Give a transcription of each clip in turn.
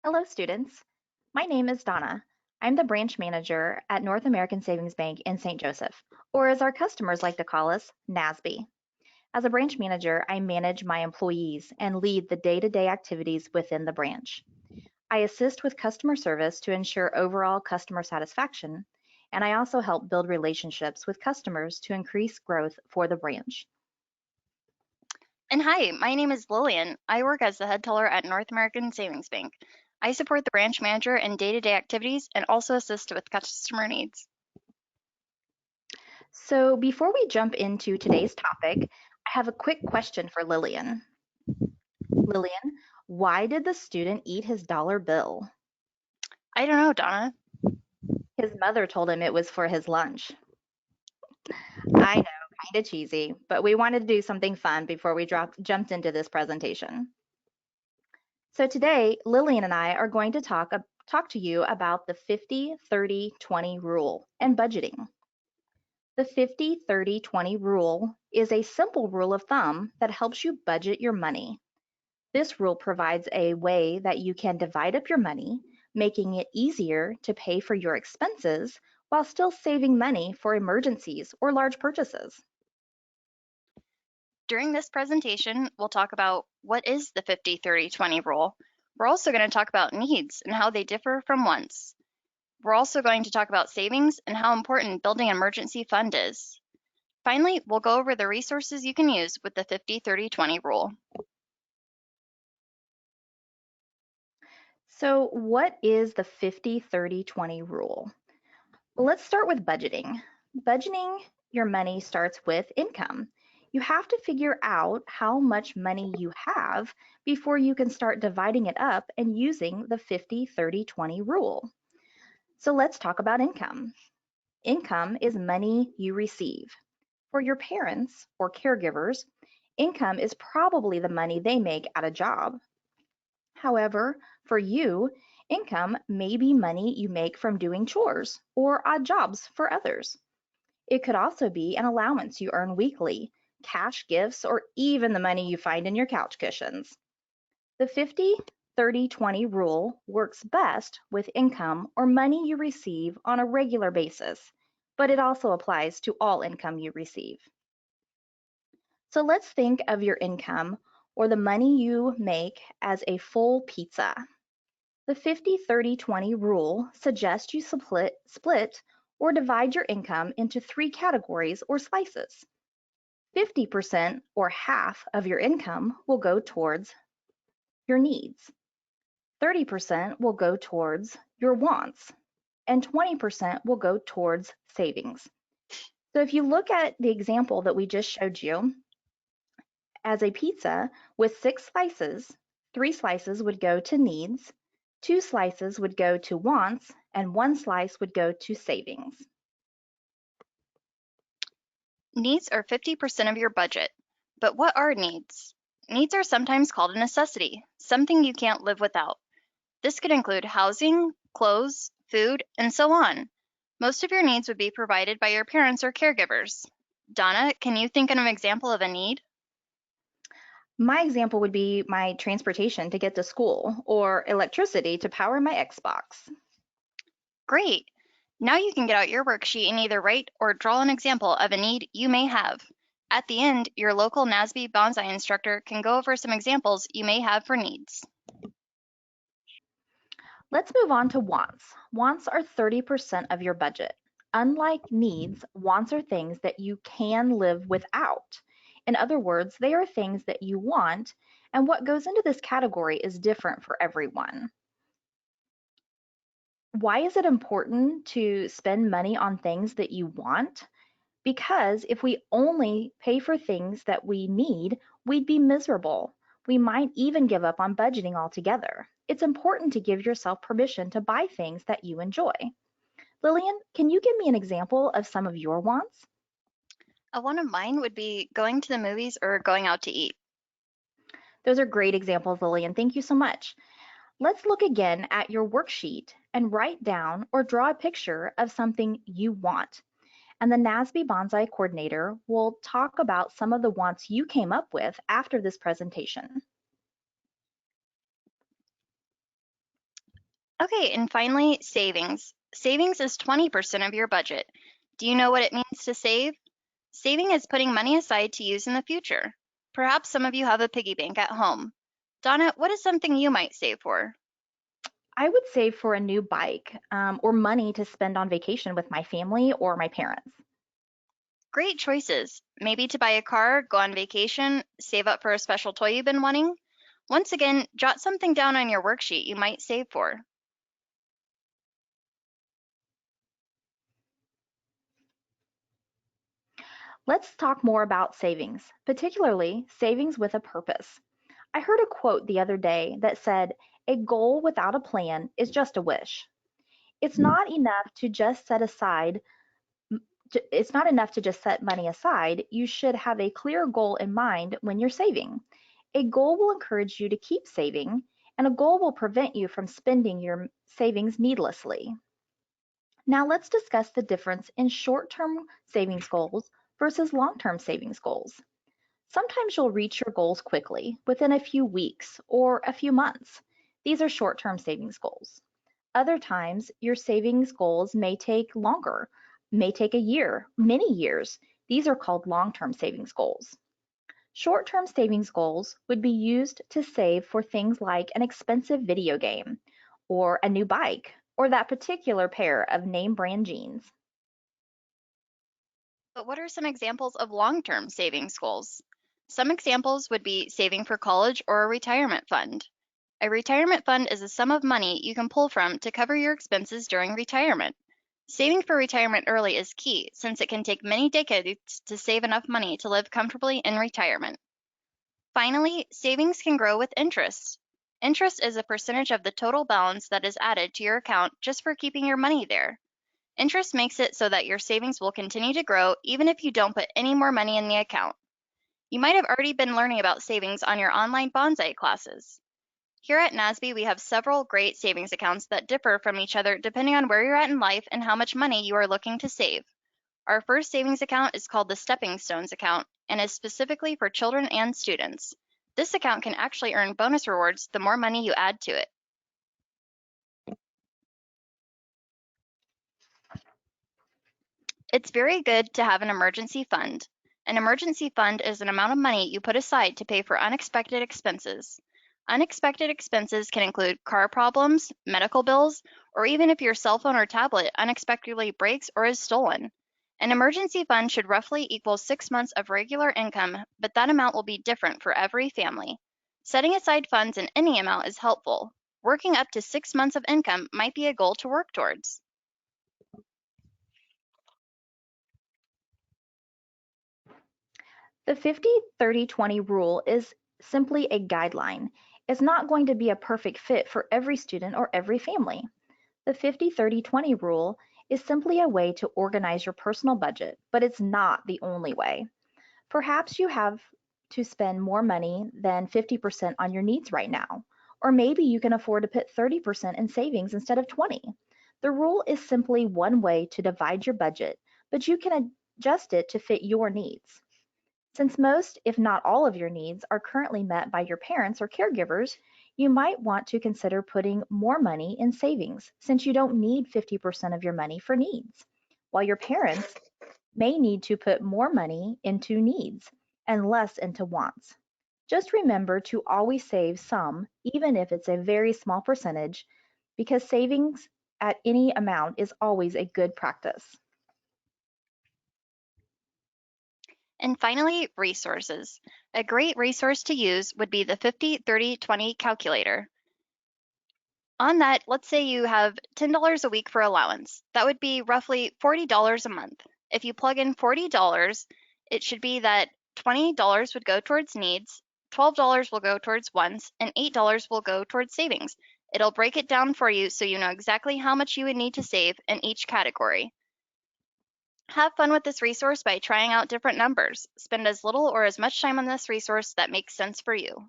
Hello, students. My name is Donna. I'm the branch manager at North American Savings Bank in St. Joseph, or as our customers like to call us, NASB. As a branch manager, I manage my employees and lead the day-to-day activities within the branch. I assist with customer service to ensure overall customer satisfaction, and I also help build relationships with customers to increase growth for the branch. And hi, my name is Lillian. I work as the head teller at North American Savings Bank. I support the branch manager in day-to-day activities and also assist with customer needs. So before we jump into today's topic, I have a quick question for Lillian. Lillian, why did the student eat his dollar bill? I don't know, Donna. His mother told him it was for his lunch. I know, kind of cheesy, but we wanted to do something fun before we jumped into this presentation. So today, Lillian and I are going to talk to you about the 50-30-20 rule and budgeting. The 50-30-20 rule is a simple rule of thumb that helps you budget your money. This rule provides a way that you can divide up your money, making it easier to pay for your expenses while still saving money for emergencies or large purchases. During this presentation, we'll talk about what is the 50-30-20 rule. We're also going to talk about needs and how they differ from wants. We're also going to talk about savings and how important building an emergency fund is. Finally, we'll go over the resources you can use with the 50-30-20 rule. So what is the 50-30-20 rule? Well, let's start with budgeting. Budgeting your money starts with income. You have to figure out how much money you have before you can start dividing it up and using the 50-30-20 rule. So let's talk about income. Income is money you receive. For your parents or caregivers, income is probably the money they make at a job. However, for you, income may be money you make from doing chores or odd jobs for others. It could also be an allowance you earn weekly, cash gifts, or even the money you find in your couch cushions. The 50-30-20 rule works best with income or money you receive on a regular basis, but it also applies to all income you receive. So let's think of your income or the money you make as a full pizza. The 50-30-20 rule suggests you split or divide your income into three categories or slices. 50% or half of your income will go towards your needs. 30% will go towards your wants, and 20% will go towards savings. So if you look at the example that we just showed you, as a pizza with 6 slices, 3 slices would go to needs, 2 slices would go to wants, and 1 slice would go to savings. Needs are 50% of your budget. But what are needs? Needs are sometimes called a necessity, something you can't live without. This could include housing, clothes, food, and so on. Most of your needs would be provided by your parents or caregivers. Donna, can you think of an example of a need? My example would be my transportation to get to school or electricity to power my Xbox. Great! Now you can get out your worksheet and either write or draw an example of a need you may have. At the end, your local NASB Banzai instructor can go over some examples you may have for needs. Let's move on to wants. Wants are 30% of your budget. Unlike needs, wants are things that you can live without. In other words, they are things that you want, and what goes into this category is different for everyone. Why is it important to spend money on things that you want? Because if we only pay for things that we need, we'd be miserable. We might even give up on budgeting altogether. It's important to give yourself permission to buy things that you enjoy. Lillian, can you give me an example of some of your wants? One of mine would be going to the movies or going out to eat. Those are great examples, Lillian. Thank you so much. Let's look again at your worksheet and write down or draw a picture of something you want. And the NASB Banzai coordinator will talk about some of the wants you came up with after this presentation. Okay, and finally, savings. Savings is 20% of your budget. Do you know what it means to save? Saving is putting money aside to use in the future. Perhaps some of you have a piggy bank at home. Donna, what is something you might save for? I would save for a new bike or money to spend on vacation with my family or my parents. Great choices. Maybe to buy a car, go on vacation, save up for a special toy you've been wanting. Once again, jot something down on your worksheet you might save for. Let's talk more about savings, particularly savings with a purpose. I heard a quote the other day that said, "A goal without a plan is just a wish." It's not enough to just set aside it's not enough to just set money aside. You should have a clear goal in mind when you're saving. A goal will encourage you to keep saving, and a goal will prevent you from spending your savings needlessly. Now let's discuss the difference in short-term savings goals versus long-term savings goals. Sometimes you'll reach your goals quickly, within a few weeks or a few months. These are short-term savings goals. Other times, your savings goals may take longer, may take a year, many years. These are called long-term savings goals. Short-term savings goals would be used to save for things like an expensive video game, or a new bike, or that particular pair of name brand jeans. But what are some examples of long-term savings goals? Some examples would be saving for college or a retirement fund. A retirement fund is a sum of money you can pull from to cover your expenses during retirement. Saving for retirement early is key since it can take many decades to save enough money to live comfortably in retirement. Finally, savings can grow with interest. Interest is a percentage of the total balance that is added to your account just for keeping your money there. Interest makes it so that your savings will continue to grow even if you don't put any more money in the account. You might have already been learning about savings on your online Banzai classes. Here at NASB, we have several great savings accounts that differ from each other depending on where you're at in life and how much money you are looking to save. Our first savings account is called the Stepping Stones account and is specifically for children and students. This account can actually earn bonus rewards the more money you add to it. It's very good to have an emergency fund. An emergency fund is an amount of money you put aside to pay for unexpected expenses. Unexpected expenses can include car problems, medical bills, or even if your cell phone or tablet unexpectedly breaks or is stolen. An emergency fund should roughly equal 6 months of regular income, but that amount will be different for every family. Setting aside funds in any amount is helpful. Working up to 6 months of income might be a goal to work towards. The 50-30-20 rule is simply a guideline. It's not going to be a perfect fit for every student or every family. The 50-30-20 rule is simply a way to organize your personal budget, but it's not the only way. Perhaps you have to spend more money than 50% on your needs right now, or maybe you can afford to put 30% in savings instead of 20. The rule is simply one way to divide your budget, but you can adjust it to fit your needs. Since most, if not all of your needs are currently met by your parents or caregivers, you might want to consider putting more money in savings since you don't need 50% of your money for needs, while your parents may need to put more money into needs and less into wants. Just remember to always save some, even if it's a very small percentage, because savings at any amount is always a good practice. And finally, resources. A great resource to use would be the 50-30-20 calculator. On that, let's say you have $10 a week for allowance. That would be roughly $40 a month. If you plug in $40, it should be that $20 would go towards needs, $12 will go towards wants, and $8 will go towards savings. It'll break it down for you so you know exactly how much you would need to save in each category. Have fun with this resource by trying out different numbers. Spend as little or as much time on this resource that makes sense for you.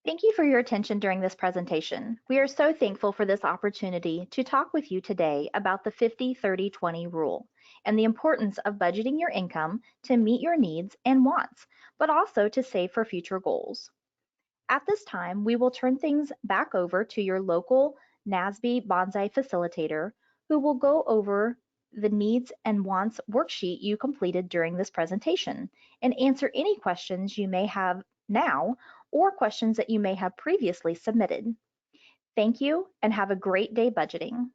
Thank you for your attention during this presentation. We are so thankful for this opportunity to talk with you today about the 50-30-20 rule and the importance of budgeting your income to meet your needs and wants, but also to save for future goals. At this time, we will turn things back over to your local NASB Banzai facilitator, who will go over the needs and wants worksheet you completed during this presentation and answer any questions you may have now or questions that you may have previously submitted. Thank you and have a great day budgeting.